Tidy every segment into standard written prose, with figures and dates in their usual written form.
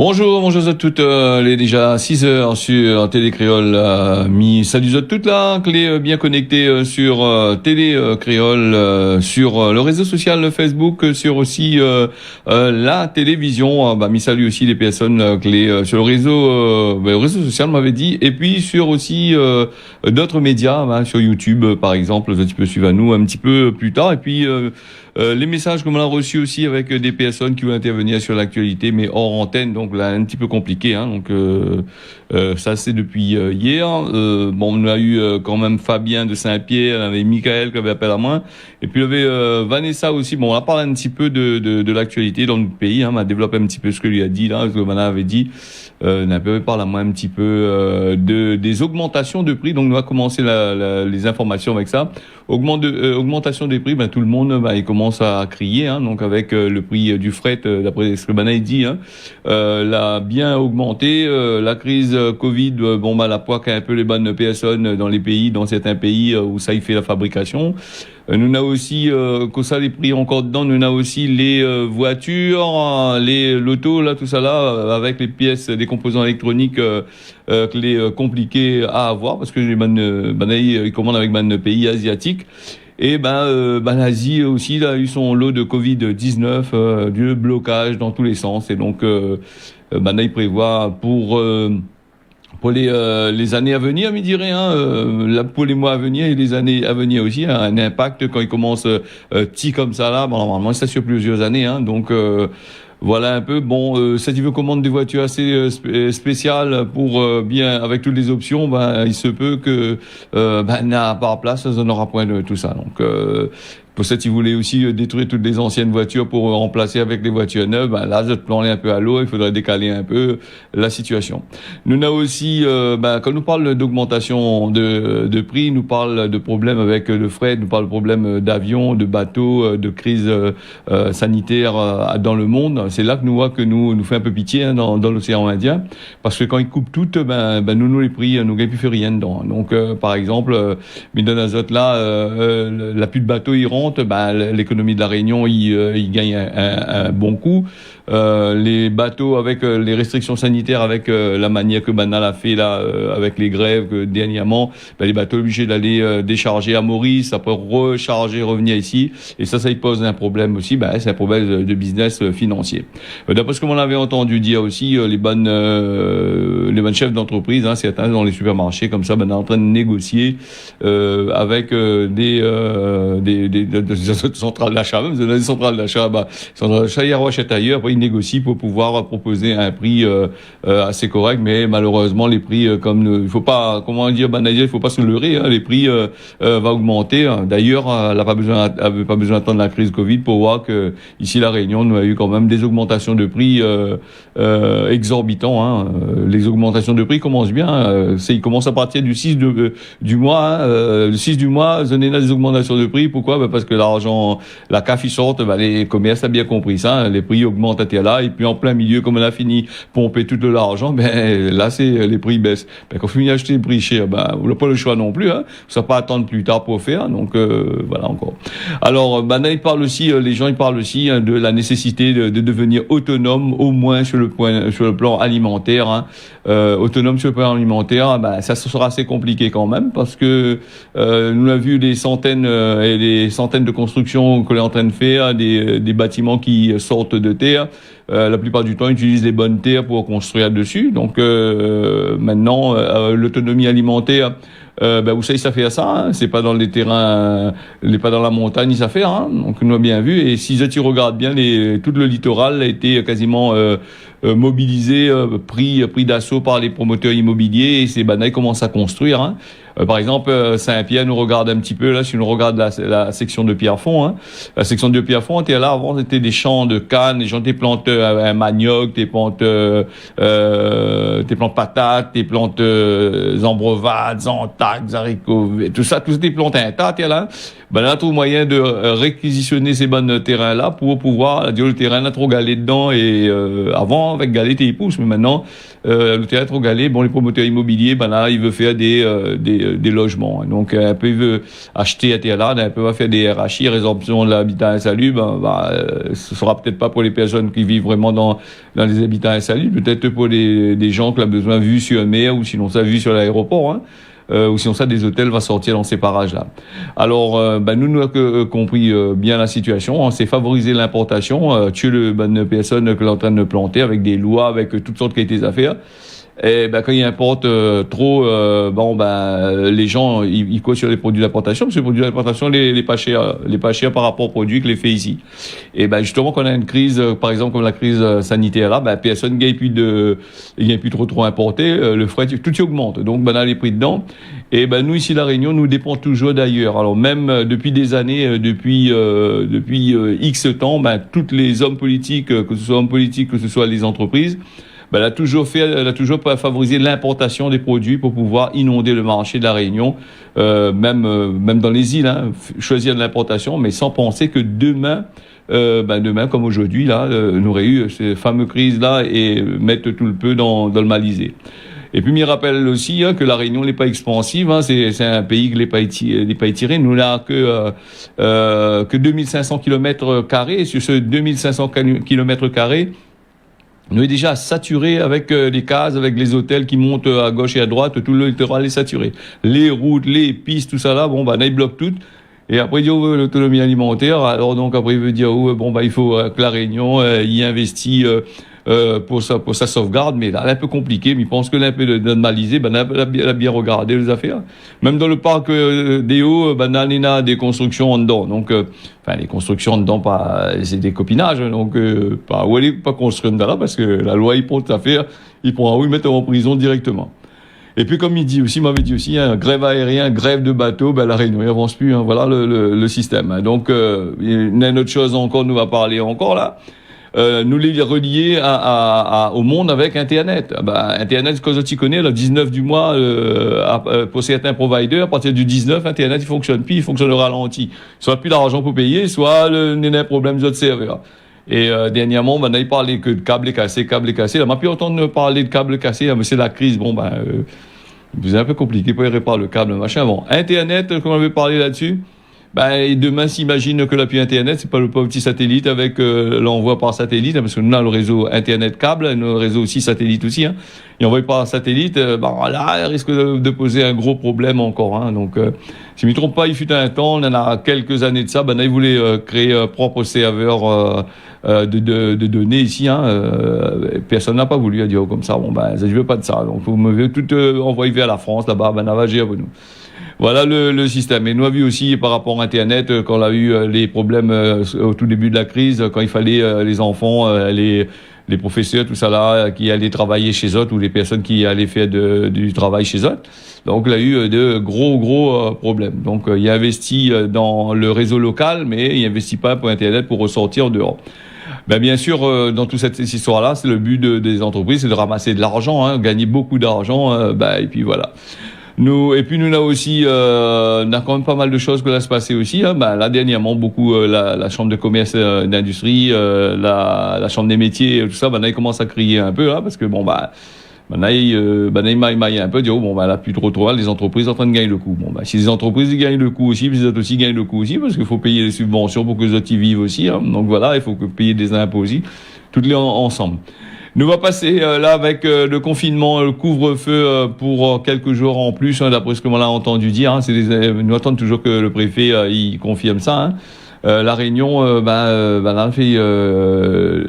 Bonjour à toutes, il est déjà 6 heures sur Télé Créole, salut à toutes là, clé bien connectées sur Télé Créole, sur le réseau social Facebook, sur aussi la télévision, salut aussi les personnes clés sur le réseau social m'avait dit, et puis sur aussi d'autres médias, sur YouTube par exemple, tu peux suivre à nous un petit peu plus tard, et puis les messages qu'on a reçus aussi avec des personnes qui veulent intervenir sur l'actualité, mais hors antenne, donc là un petit peu compliqué. Donc ça c'est depuis hier. On a eu quand même Fabien de Saint-Pierre, avait Michael qui avait appelé à moi, et puis il y avait Vanessa aussi. On a parlé un petit peu de l'actualité dans notre pays. On a développé un petit peu ce que lui a dit là, ce que Vanessa avait dit. On a parlé à moi un petit peu des augmentations de prix. Donc on va commencer les informations avec ça. Augmentation des prix, tout le monde il commence à crier, donc avec le prix du fret, d'après ce que Banaï dit, l'a bien augmenté. La crise Covid, la poids un peu les bonnes personnes dans certains pays où ça y fait la fabrication. Nous avons aussi, que ça les prix encore dedans, nous avons aussi les voitures, l'auto, là, tout ça là, avec les pièces, des composants électroniques, compliqués à avoir, parce que les Banaï, ils commandent avec des pays asiatiques. Et l'Asie aussi, là, a eu son lot de Covid-19, du blocage dans tous les sens. Et donc, il prévoit pour les années à venir, me dirait, pour les mois à venir et les années à venir aussi, un impact quand il commence petit comme ça là. Normalement, ça sur plusieurs années, donc. Voilà un peu. Si tu veux commande des voitures assez spéciales pour bien avec toutes les options, il se peut que n'a pas place, ça n'aura point de tout ça. Donc pour ça, si vous voulez aussi détruire toutes les anciennes voitures pour remplacer avec des voitures neuves, là, je te plante un peu à l'eau, il faudrait décaler un peu la situation. Nous avons aussi, quand nous parle d'augmentation de prix, nous parle de problèmes avec le fret, nous parle de problèmes d'avions, de bateaux, de crise sanitaire dans le monde. C'est là que nous voit que nous fait un peu pitié dans l'océan Indien, parce que quand ils coupent tout, nous les prix, nous gagnons plus rien dedans. Donc, par exemple, Midon Azote là, la plus de bateaux ils rentrent, l'économie de la Réunion il gagne un bon coup. Les bateaux avec les restrictions sanitaires, avec la manière que Banal a fait là, avec les grèves dernièrement, les bateaux obligés d'aller décharger à Maurice, après recharger, revenir ici, et ça il pose un problème aussi. C'est un problème de business financier. D'après ce que l'on avait entendu dire aussi, les bonnes chefs d'entreprise, certains dans les supermarchés comme ça, en train de négocier avec des centrales d'achat, même des centrales d'achat, centrales d'achat, ils rachètent ailleurs, après ils négocient pour pouvoir proposer un prix assez correct, mais malheureusement les prix il faut pas, il faut pas se leurrer, les prix va augmenter. D'ailleurs, elle n'a pas besoin d'attendre la crise Covid pour voir que ici la Réunion, nous a eu quand même des augmentations de prix exorbitants. Les augmentations de prix commencent bien. Ils commencent à partir du 6 du mois. Le 6 du mois, on est là des augmentations de prix. Pourquoi? Parce que l'argent, la CAF ils sortent, les commerces ont bien compris ça. Les prix augmentent à là, et puis en plein milieu, comme on a fini pomper tout de l'argent, là c'est les prix baissent. Quand on finit d'acheter les prix chers, on n'a pas le choix non plus. Ça pas attendre plus tard pour faire. Donc voilà encore. Alors, là, les gens ils parlent aussi de la nécessité de devenir autonome, au moins sur le plan alimentaire. Autonome sur le plan alimentaire, ça sera assez compliqué quand même, parce que nous avons vu des centaines et des centaines de constructions que l'on est en train de faire, des bâtiments qui sortent de terre. La plupart du temps, ils utilisent les bonnes terres pour construire dessus. Donc maintenant, l'autonomie alimentaire, vous savez, ça fait ça. C'est pas dans les terrains, pas dans la montagne, ça fait. Donc nous avons bien vu. Et si tu regardes bien, tout le littoral a été quasiment mobilisé, pris d'assaut par les promoteurs immobiliers. Et ces bananes commencent à construire. Par exemple, Saint-Pierre nous regarde un petit peu là. Si on regarde la section de Pierrefonds, la section de Pierrefonds, là avant c'était des champs de cannes, les gens t'es plantes un manioc, t'es plantes patates, t'es plantes ambrevades, entacs, haricots, tout ça, tout c'était plantes un tas, là. Là, trouve moyen de réquisitionner ces bons terrains là pour pouvoir dire le terrain a trop galé dedans, et avant avec galé t'es pousse, mais maintenant le terrain est trop galé. Les promoteurs immobiliers, là, ils veulent faire des des logements. Donc un peu veut acheter à terre un peu va faire des RHI, résorption de l'habitat insalubre, ce sera peut-être pas pour les personnes qui vivent vraiment dans les habitats insalubres, peut-être pour des gens qui ont besoin vue sur la mer ou sinon ça vue sur l'aéroport, hein. Ou sinon ça des hôtels va sortir dans ces parages-là. Alors, nous avons compris bien la situation. On s'est favorisé l'importation, tuer les personnes que l'on est en train de planter avec des lois, avec toutes sortes de qualités d'affaires. Et quand ils importent trop, les gens ils coachent sur les produits d'importation, parce que les produits d'importation les pas chers par rapport aux produits que les fait ici. Et justement quand on a une crise, par exemple comme la crise sanitaire là, personne gagne plus trop importer, le frais tout augmente. Donc on a les prix dedans. Et nous ici la Réunion nous dépend toujours d'ailleurs. Alors même depuis des années, depuis X temps, tous les hommes politiques, que ce soit hommes politiques, que ce soit les entreprises, elle a toujours favorisé l'importation des produits pour pouvoir inonder le marché de la Réunion, même dans les îles, hein, choisir de l'importation, mais sans penser que demain comme aujourd'hui, là, on aurait eu ces fameuses crises là et mettre tout le peu dans le Malizé. Et puis, il me rappelle aussi que la Réunion n'est pas expansive. Hein, c'est un pays qui n'est pas étiré. Nous là que 2500 km². Sur ce 2500 km², nous est déjà saturé avec les cases, avec les hôtels qui montent à gauche et à droite. Tout le littoral est saturé. Les routes, les pistes, tout ça là, ils bloquent tout. Et après, il dit l'autonomie alimentaire. Alors donc après, il veut dire il faut que la Réunion y investit pour sa sauvegarde, mais là, c'est un peu compliqué. Mais il pense que là, un peu de Malizé, elle a bien regardé les affaires. Même dans le parc des Hauts, il y a des constructions en dedans. Donc, les constructions en dedans, c'est des copinages. Donc, pas construire dedans là, parce que la loi, il prend l'affaire, il pourra mettre en prison directement. Et puis, comme m'avait dit aussi, grève aérienne, grève de bateau, la Réunion, il avance plus, hein, voilà le système. Donc, il y a une autre chose encore, nous va parler encore là. Nous les relier au monde avec Internet. Internet, quand tu connais, le 19 du mois, pour certains providers, à partir du 19, Internet, il fonctionne plus, il fonctionne au ralenti. Soit plus d'argent pour payer, soit il y a un problème de serveur. Et dernièrement, on a parlé que de câbles cassés. Là, on m'a pu entendre parler de câbles cassés, mais c'est la crise. C'est un peu compliqué pour y réparer le câble, machin. Bon, Internet, comme on avait parlé là-dessus. Et demain, s'imagine que l'appui Internet, c'est pas le petit satellite avec l'envoi par satellite, parce que nous avons le réseau Internet câble, le réseau aussi satellite aussi, hein. Et envoyé par satellite, là, il risque de poser un gros problème encore, hein. Donc, si je ne me trompe pas, il fut un temps, on en a quelques années de ça, ils voulaient créer un propre serveur de données ici, hein. Personne n'a pas voulu, dire comme ça. Je veux pas de ça. Donc, vous me voulez tout envoyer vers la France, là-bas, navager avec nous. Voilà le système. Et nous avons vu aussi par rapport à Internet, quand on a eu les problèmes au tout début de la crise, quand il fallait les enfants, les professeurs, tout ça là, qui allaient travailler chez eux, ou les personnes qui allaient faire du travail chez eux. Donc il a eu de gros problèmes. Donc il a investi dans le réseau local, mais il investit pas pour Internet pour ressortir dehors. Bien sûr, dans toute cette histoire-là, c'est le but des entreprises, c'est de ramasser de l'argent, hein, gagner beaucoup d'argent, et puis voilà. Nous avons aussi, on a quand même pas mal de choses que là se passer aussi, hein. Là, dernièrement, beaucoup, la chambre de commerce, d'industrie, la chambre des métiers, tout ça, là, ils commencent à crier un peu, là, parce que il maille un peu, dire, là, plus trop, les entreprises sont en train de gagner le coup. Si les entreprises gagnent le coup aussi, les autres aussi gagnent le coup aussi, parce qu'il faut payer les subventions pour que les autres y vivent aussi, hein. Donc voilà, il faut payer des impôts aussi, toutes les ensemble. Nous va passer là avec le confinement, le couvre-feu pour quelques jours en plus, hein, d'après ce que l'on a entendu dire. Hein, nous attendons toujours que le préfet il confirme ça. Hein. La Réunion, on fait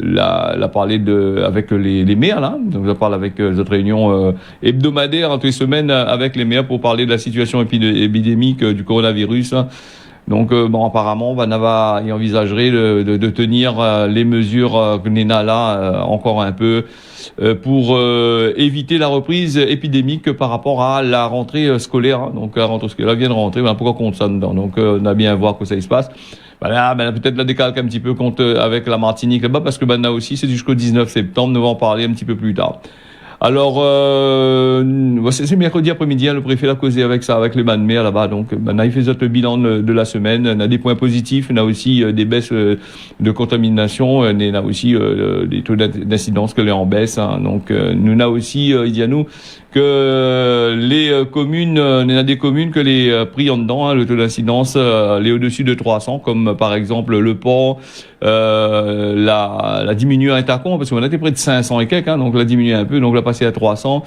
la parler avec les maires là. Donc on parle avec les autres réunions hebdomadaires toutes les semaines avec les maires pour parler de la situation épidémique du coronavirus. Hein. Donc, apparemment, il envisagerait de tenir les mesures que Nena là encore un peu pour éviter la reprise épidémique par rapport à la rentrée scolaire. Hein. Donc, la rentrée scolaire vient de rentrer, pourquoi compte ça dedans? Donc, on a bien à voir que ça se passe. Peut-être la décalque un petit peu avec la Martinique là-bas, parce que là aussi, c'est jusqu'au 19 septembre. Nous allons en parler un petit peu plus tard. Alors, c'est mercredi après-midi, hein, le préfet a causé avec les bancs de mer là-bas. Donc, il fait le bilan de la semaine. On a des points positifs, on a aussi des baisses de contamination, on a aussi des taux d'incidence que les en baisse. Hein. Donc, nous on a aussi, il y a nous que les communes, il y a des communes que les prix en dedans, hein, le taux d'incidence est au-dessus de 300, comme par exemple Le Port, la diminué à Intercon, parce qu'on était près de 500 et quelques, hein, donc l'a diminué un peu, donc l'a passé à 300.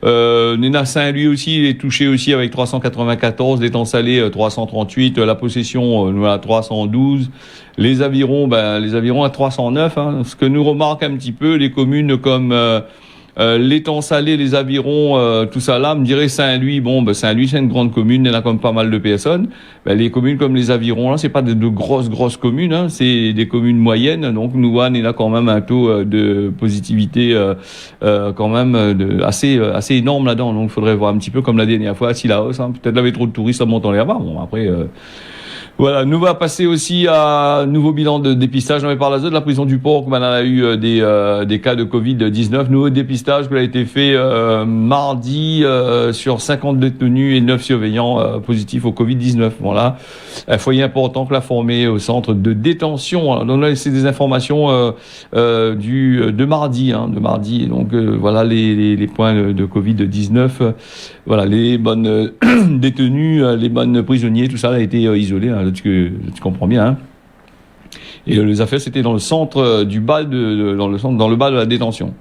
Néna Saint-Louis aussi, il est touché aussi avec 394, l'étang salé 338, la possession nous à 312. Les avirons à 309, hein, ce que nous remarque un petit peu les communes comme l'étang salé, les avirons, tout ça là, me dirait Saint-Louis. Bon, Saint-Louis, c'est une grande commune, il y en a quand même pas mal de personnes. Les communes comme les avirons, là, c'est pas de grosses communes, hein, c'est des communes moyennes. Donc, nous, on a quand même un taux de positivité quand même assez énorme là-dedans. Donc, il faudrait voir un petit peu comme la dernière fois, si la hausse, hein, peut-être avait trop de touristes, ça monte en l'air. Bon, après... Voilà, nous va passer aussi à nouveau bilan de dépistage. On avait parlé de la prison du Port, où on a eu des cas de Covid-19. Nouveau dépistage qui a été fait mardi sur 50 détenus et 9 surveillants positifs au Covid-19. Voilà, un foyer important que l'a formé au centre de détention. Alors, donc là, c'est des informations de mardi, hein, de mardi. Donc voilà les points de Covid-19. Voilà, les bonnes détenus, les bonnes prisonniers, tout ça a été isolé. Hein, tu comprends bien. Hein. Et les affaires, c'était dans le centre du bal dans le bal de la détention.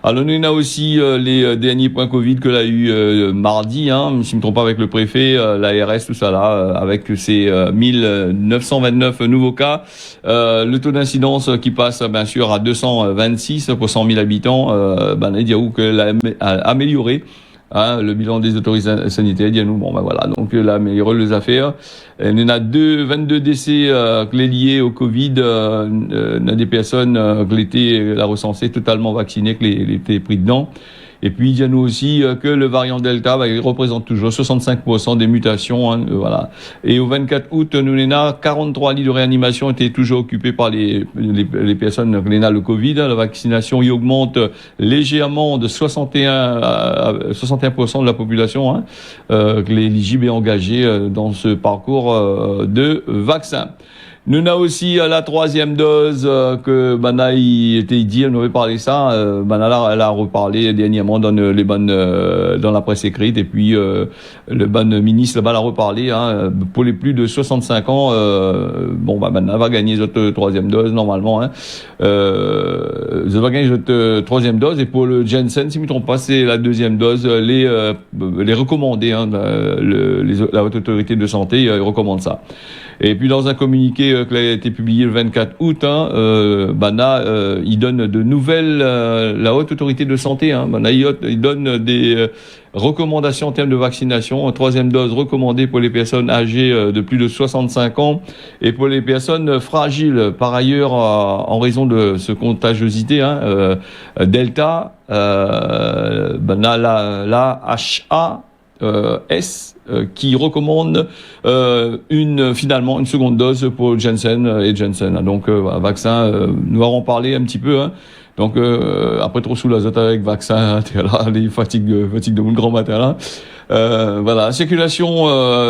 Alors, on a aussi les derniers points Covid que l'a eu mardi, hein, si je me trompe pas, avec le préfet, l'ARS, tout ça là, avec ses 1929 nouveaux cas. Le taux d'incidence qui passe, bien sûr, à 226 pour 100 000 habitants. Diaou que l'a amélioré. Hein, le bilan des autorités sanitaires, dit à nous, voilà, donc là, amélioré les affaires. Il y en a 22 décès liés au Covid, il y a des personnes qui étaient recensées totalement vaccinées, qui étaient pris dedans. Et puis, il y a nous aussi que le variant Delta il représente toujours 65% des mutations. Hein, voilà. Et au 24 août, nous, l'ENA, 43 lits de réanimation étaient toujours occupés par les personnes qui l'ENA le Covid. La vaccination y augmente légèrement de 61% de la population, hein, l'éligible et engagée dans ce parcours de vaccin. Nous avons aussi la troisième dose que il était dit, on avait parlé ça. Elle a reparlé dernièrement dans la presse écrite, et puis le ministre là-bas l'a reparlé. Hein, pour les plus de 65 ans, va gagner cette troisième dose normalement. Hein. Va gagner cette troisième dose, et pour le Janssen, si je ne me trompe pas, c'est la deuxième dose. Les recommandés, hein, la haute autorité de santé recommande ça. Et puis dans un communiqué qui a été publié le 24 août, hein, il donne de nouvelles, la haute autorité de santé, hein, il donne des recommandations en termes de vaccination. Troisième dose recommandée pour les personnes âgées de plus de 65 ans et pour les personnes fragiles. Par ailleurs, en raison de ce contagiosité, hein, Delta, la HAS qui recommande une seconde dose pour Janssen et Janssen. Donc vaccin, nous allons parler un petit peu. Hein. Donc après trop sous l'azote avec vaccin, là, les fatigues de mon grand matin là. Voilà, la circulation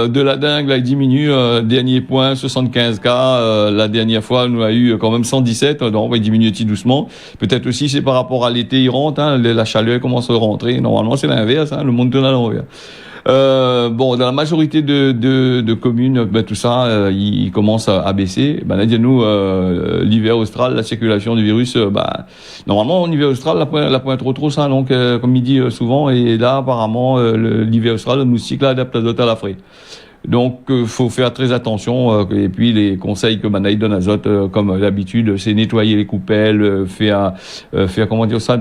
de la dengue là, il diminue. Dernier point, 75 cas. La dernière fois, nous a eu quand même 117. Donc on va diminuer petit doucement. Peut-être aussi c'est par rapport à l'été, il rentre. Hein, la chaleur commence à rentrer. Normalement c'est l'inverse. Hein, le monde tourne à l'envers. Dans la majorité de communes, tout ça, il commence à baisser. Là, nous, l'hiver austral, la circulation du virus, normalement, en hiver austral, la pointe trop ça, donc, comme il dit souvent, et là, apparemment, l'hiver austral, le moustique, là, adapte l'azote à la fraie. Donc, faut faire très attention. Et puis, les conseils que il donne azote, comme d'habitude, c'est nettoyer les coupelles, faire comment dire ça,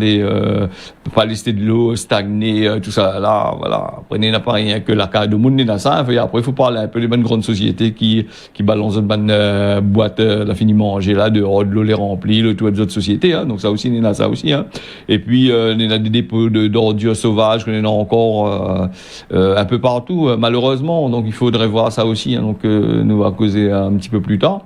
pas laisser de l'eau stagner, tout ça. Là, voilà. Après, il n'y a pas rien que la carte de monde n'est dans ça. Après, il faut parler un peu des bonnes grandes sociétés qui balancent une bonne boîte, l'infiniment rangée là, de l'eau les remplie, le tout des autres sociétés. Hein. Donc, ça aussi, il y en a ça aussi. Hein. Et puis, il y a des dépôts d'ordures sauvages, il y en a encore un peu partout, malheureusement. Donc, il faudrait voir ça aussi. Hein. Donc, nous va causer un petit peu plus tard.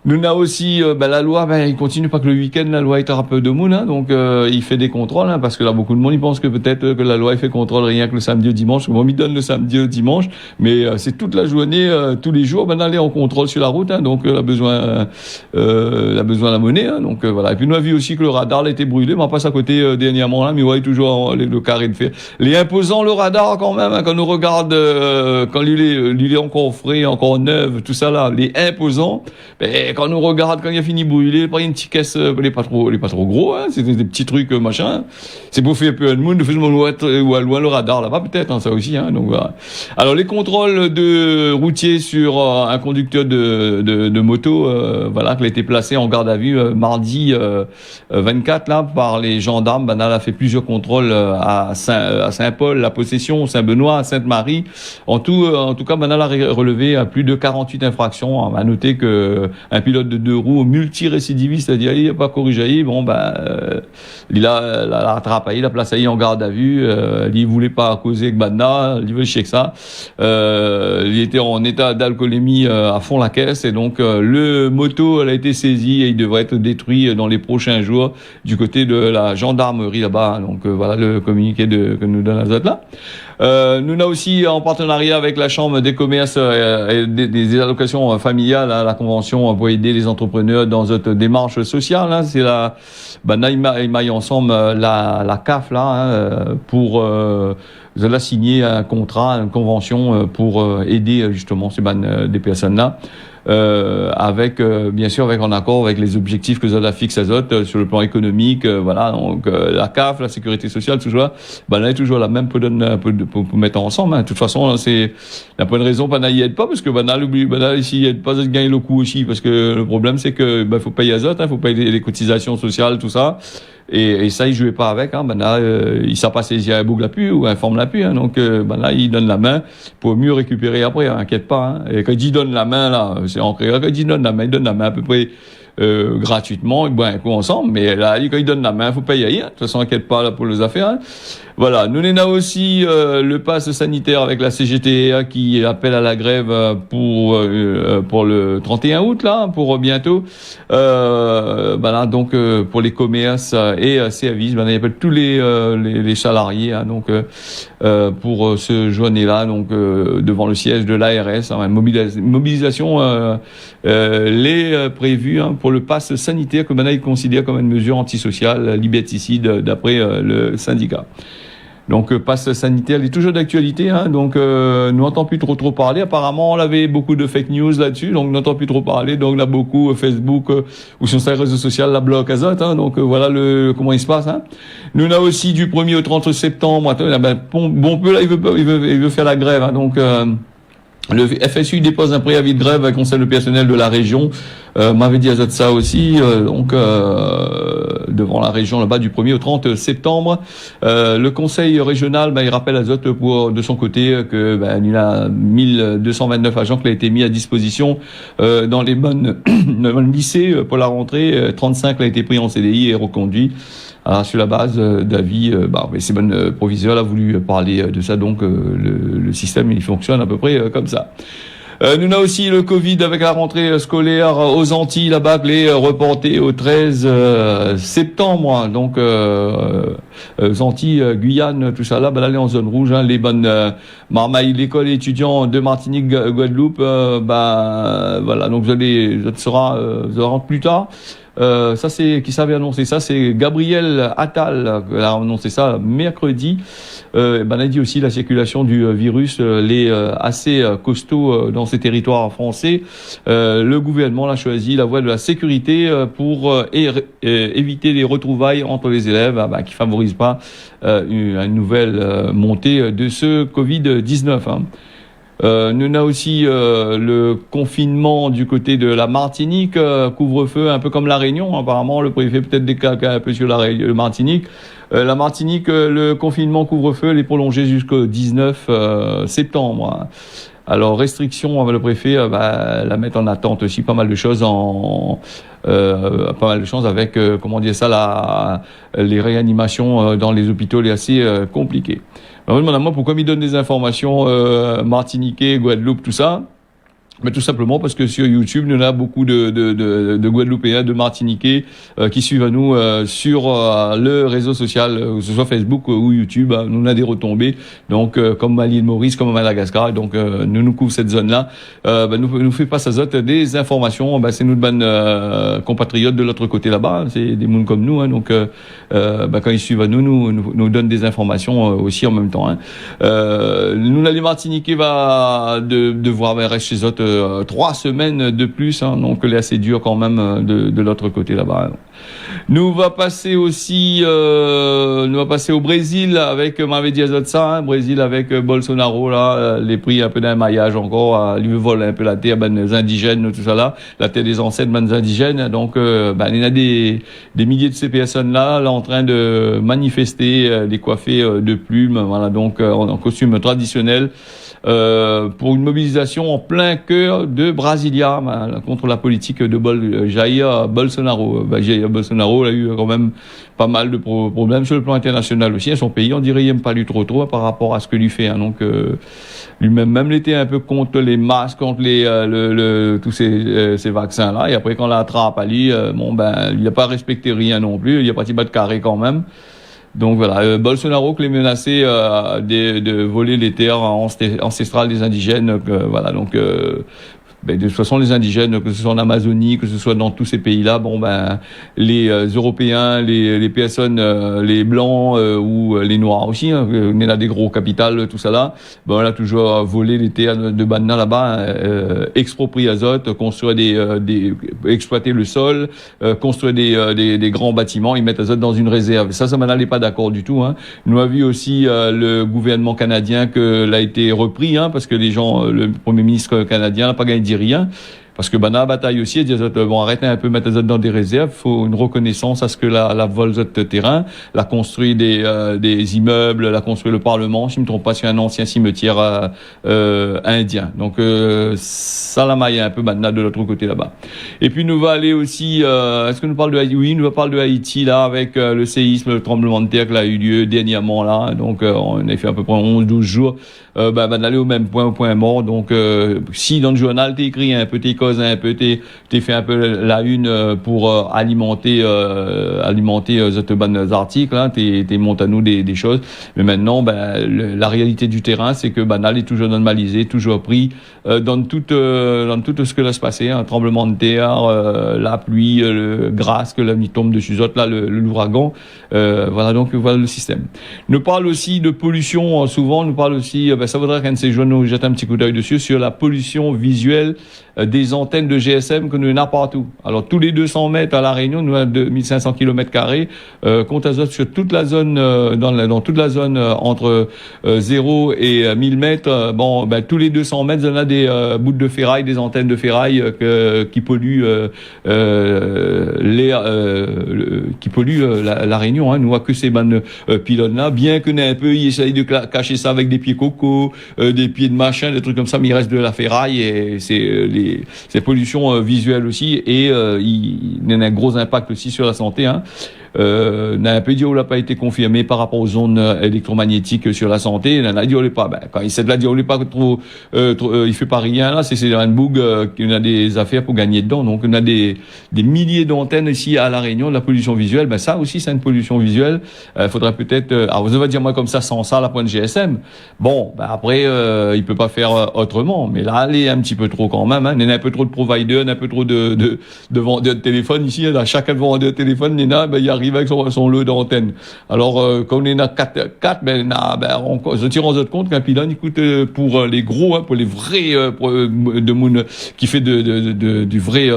Nous a aussi la loi, il continue pas que le week-end, la loi est un peu de moon, hein, donc il fait des contrôles, hein, parce que là beaucoup de monde ils pensent que peut-être que la loi il fait contrôle rien que le samedi au dimanche. Moi, il donne le samedi au dimanche, mais c'est toute la journée, tous les jours. Maintenant, on contrôle sur la route, hein, donc a besoin de la monnaie, hein, donc voilà. Et puis nous avons vu aussi que le radar a été brûlé, mais on passe à côté dernièrement là, mais ouais toujours le carré de fer. Les imposants le radar quand même, hein, quand nous regarde quand il est encore frais, encore neuf, tout ça là, les imposants. Quand on regarde, quand il a fini de brûler, il prend une petite caisse, il est pas trop gros, hein, c'est des petits trucs, machin. C'est pour faire un peu de monde, de faire ou à loin le radar, là-bas, peut-être, hein, ça aussi, hein, donc voilà. Alors, les contrôles de routiers sur un conducteur de moto, voilà, qui a été placé en garde à vue, mardi, 24, là, par les gendarmes. Elle a fait plusieurs contrôles à Saint-Paul, La Possession, Saint-Benoît, Sainte-Marie. En tout cas, elle a relevé à plus de 48 infractions. On va noter que un pilote de 2 roues multirécidiviste, c'est-à-dire il n'a pas corrigé, il a rattrapé, il a placé en garde à vue, il voulait pas causer avec Badna, il veut chier que ça. Il était en état d'alcoolémie à fond la caisse, et donc le moto elle a été saisi et il devrait être détruit dans les prochains jours du côté de la gendarmerie là-bas. Donc voilà le communiqué que nous donne Azot là. Nous avons aussi en partenariat avec la Chambre des commerces et des allocations familiales, hein, la convention pour aider les entrepreneurs dans cette démarche sociale. Hein, c'est ils maillent ensemble la CAF là, hein, pour signer un contrat, une convention pour aider justement des personnes là. Avec bien sûr avec en accord avec les objectifs que Zola fixe à Zot sur le plan économique, voilà. Donc la CAF, la sécurité sociale, toujours là est toujours la même pour mettre ensemble, hein. De toute façon c'est la bonne raison y aide pas, parce que ici il aide pas à gagner le coup aussi, parce que le problème c'est que faut payer à Zot, hein, faut payer les cotisations sociales, tout ça. Et ça, il jouait pas avec, hein. Il s'est passé si un boucle l'appui ou informe l'appui, hein. Donc, là, il donne la main pour mieux récupérer après, hein. Inquiète pas, hein. Et quand il donne la main, là, c'est en créole, quand il donne la main à peu près, gratuitement, un coup ensemble, mais là, quand il donne la main, faut payer rien. De toute façon, inquiète pas, là, pour les affaires, hein. Voilà. Nous, on a aussi, le pass sanitaire avec la CGT qui appelle à la grève pour le 31 août, là, pour bientôt. Donc, pour les commerces et services, il appelle tous les salariés, hein, donc, pour ce journée-là, donc, devant le siège de l'ARS, hein, mobilisation, les prévue, hein, pour le pass sanitaire que maintenant il considère comme une mesure antisociale, liberticide, d'après le syndicat. Donc pass sanitaire, il est toujours d'actualité, hein, donc nous n'entend plus trop parler. Apparemment, on avait beaucoup de fake news là-dessus, donc n'entend plus trop parler. Donc là, beaucoup Facebook ou sur ses réseaux sociaux, la bloque Azot, hein, donc voilà comment il se passe. Hein. Nous on a aussi du 1er au 30 septembre. Bon peu là, il veut faire la grève, hein, donc. Le FSU dépose un préavis de grève concernant le personnel de la région. M'avait dit Azot ça aussi, devant la région là-bas du 1er au 30 septembre. Le conseil régional, il rappelle Azot de son côté que il y a 1229 agents qui ont été mis à disposition dans les bonnes lycées pour la rentrée. 35 a été pris en CDI et reconduits. Alors, sur la base d'avis, ces bonnes proviseurs a voulu parler de ça, donc le système il fonctionne à peu près comme ça. Nous avons aussi le Covid avec la rentrée scolaire aux Antilles, là-bas, qui est reportée au 13 septembre. Hein, donc, Antilles, Guyane, tout ça là, là, elle est en zone rouge. Hein, les bonnes marmailles, l'école étudiant de Martinique, Guadeloupe, voilà. Donc, ça sera plus tard. Ça c'est qui savait annoncer ça, c'est Gabriel Attal qui a annoncé ça mercredi. Il a dit aussi la circulation du virus l'est assez costaud dans ces territoires français. Le gouvernement a choisi la voie de la sécurité pour éviter les retrouvailles entre les élèves, qui favorisent pas une nouvelle montée de ce Covid-19. Hein. Nous avons aussi le confinement du côté de la Martinique, couvre-feu un peu comme la Réunion. Apparemment, le préfet peut-être décalé un peu sur la Martinique. La Martinique, le confinement couvre-feu est prolongé jusqu'au 19 septembre. Hein. Alors restriction, le préfet la mettre en attente aussi pas mal de choses avec les réanimations dans les hôpitaux est assez compliqué. Alors, moi, pourquoi il donne des informations martiniquais, Guadeloupe, tout ça? Mais tout simplement parce que sur YouTube, nous avons beaucoup de Guadeloupéens, de Martiniquais qui suivent à nous sur le réseau social, que ce soit Facebook ou YouTube. Nous avons des retombées, donc comme à l'île Maurice, comme à Madagascar. Donc nous couvrons cette zone-là. Nous fait pas ça des informations. C'est nous de compatriotes de l'autre côté là-bas. C'est des mondes comme nous. Donc quand ils suivent à nous donnent des informations aussi en même temps. Nous, les Martiniquais va devoir rester chez eux 3 semaines de plus, donc elle est assez dur quand même de l'autre côté là-bas. Nous va passer aussi, au Brésil avec, m'avait dit ça, Brésil avec Bolsonaro là, les prix un peu d'un maillage encore, lui vole un peu la terre, les indigènes, tout ça là, la terre des ancêtres, les indigènes. Donc, il y a des milliers de ces personnes là en train de manifester, les coiffés de plumes, voilà, donc en costume traditionnel. Pour une mobilisation en plein cœur de Brasilia contre la politique de Jair Bolsonaro. Jair Bolsonaro a eu quand même pas mal de problèmes sur le plan international aussi. Son pays, on dirait, il n'aime pas lui trop par rapport à ce que lui fait. Donc lui-même était un peu contre les masques, contre tous ces vaccins là. Et après quand la attrape à lui, il n'a pas respecté rien non plus. Il a pas de carré quand même. Donc voilà, Bolsonaro qui est menacé de voler les terres ancestrales des indigènes. Voilà, donc de toute façon, les indigènes, que ce soit en Amazonie, que ce soit dans tous ces pays-là, les Européens, les personnes, les blancs ou les noirs aussi, on est là des gros capitales, tout ça là, on a toujours volé les terres de Banna là-bas, exproprier azote, construire exploiter le sol, construire des grands bâtiments, ils mettent azote dans une réserve. Ça m'en allait pas d'accord du tout. Nous avons vu aussi le gouvernement canadien que l'a été repris, parce que les gens, le premier ministre canadien n'a pas gagné rien. Parce que dans la bataille aussi, ils disent arrêtez un peu, mettre les autres dans des réserves. Il faut une reconnaissance à ce que la vole de terrain, la construit des immeubles, la construit le Parlement. Si je ne me trompe pas, c'est un ancien cimetière indien. Donc ça la maille un peu maintenant de l'autre côté là-bas. Et puis nous va aller aussi. Est-ce que nous parle de Haïti? Oui, nous va parler de Haïti là avec le séisme, le tremblement de terre qui a eu lieu dernièrement là. Donc on a fait à peu près 11-12 jours. D'aller au même point mort. Donc si dans le journal t'es écrit un peu, t'es causé un peu, t'es fait un peu la une pour alimenter ces articles, t'es monté à nous des choses. Mais maintenant, la réalité du terrain, c'est que Banal est toujours normalisé, toujours pris dans tout ce que là se passait, un tremblement de terre, la pluie, le grâce que la tombe dessus autres, là l'ouragan. Voilà, donc voilà le système. Nous parle aussi de pollution, souvent nous parle aussi, ça vaudrait qu'un de ces jours nous jette un petit coup d'œil dessus sur la pollution visuelle des antennes de GSM que nous avons partout. Alors tous les 200 mètres à La Réunion, nous avons 2500 km², compte à sur toute la zone, dans toute la zone entre 0 et 1000 mètres, tous les 200 mètres, on a des bouts de ferraille, des antennes de ferraille qui polluent l'air, qui polluent la Réunion. Nous avons que ces pylônes-là, bien que un peu, ils essayent de cacher ça avec des pieds coco, des pieds de machin, des trucs comme ça, mais il reste de la ferraille et c'est pollution visuelle aussi et il y a un gros impact aussi sur la santé. On a un peu dit on n'a pas été confirmé par rapport aux ondes électromagnétiques sur la santé. On a dit on n'est pas. Quand il s'est de là dit on n'est pas trop, il fait pas rien là. C'est un bug qu'on a des affaires pour gagner dedans. Donc on a des milliers d'antennes ici à La Réunion de la pollution visuelle. Ça aussi c'est une pollution visuelle. Faudrait peut-être. Alors vous allez dire moi comme ça sans ça la pointe GSM. Après il peut pas faire autrement. Mais là allez un petit peu trop quand même. Il y a un peu trop de providers, un peu trop de vendeurs de téléphone ici. Là, chacun vendeur de téléphone, il arrive avec son lot d'antennes. Alors, quand on est à 4, on se tire en compte qu'un pylône, il coûte pour les gros, pour les vrais, de moun, qui fait du vrai,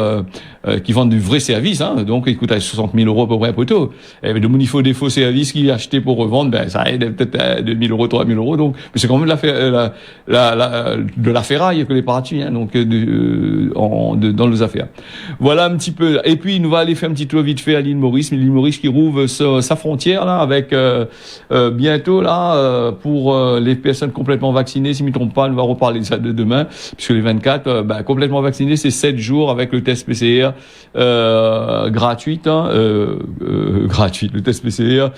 qui vendent du vrai service, donc il coûte à 60 000 euros à peu près un poteau. Et de moun, il faut des faux services qu'il a acheté pour revendre, ça aide peut-être à 2 000 euros, 3 000 euros, donc, mais c'est quand même de la ferraille que les parties, donc, dans les affaires. Voilà un petit peu. Et puis, nous va aller faire un petit tour vite fait à l'île Maurice, l'île Maurice qui rouvre sa frontière, là, avec, bientôt, là, pour les personnes complètement vaccinées, si je ne me trompe pas, on va reparler de ça de demain, puisque les 24, complètement vaccinés, c'est 7 jours avec le test PCR, gratuit, le test PCR,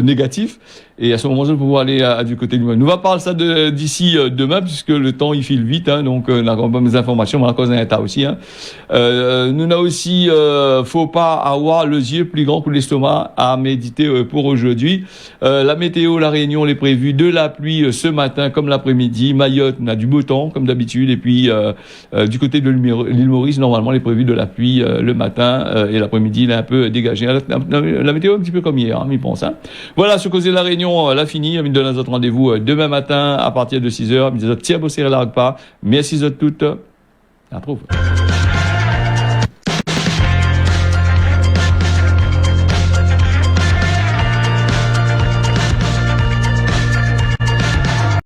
négatif. Et à ce moment-là, pour pouvoir aller du côté du monde. Nous va parler ça d'ici demain, puisque le temps il file vite, hein, donc on a quand même des informations, on a cause d'un état aussi. Hein. Nous n'a aussi faut pas avoir les yeux plus grands que l'estomac à méditer pour aujourd'hui. La météo, la Réunion, les prévus de la pluie ce matin comme l'après-midi. Mayotte, on a du beau temps comme d'habitude, et puis du côté de l'île Maurice, normalement les prévus de la pluie le matin et l'après-midi il est un peu dégagé. La météo un petit peu comme hier, hein, je pense. Hein. Voilà, ce causer de la Réunion. La fini, on me donne notre rendez-vous demain matin à partir de 6h. Je me dis, tiens, bosser la pas. Merci à toutes. À la prochaine.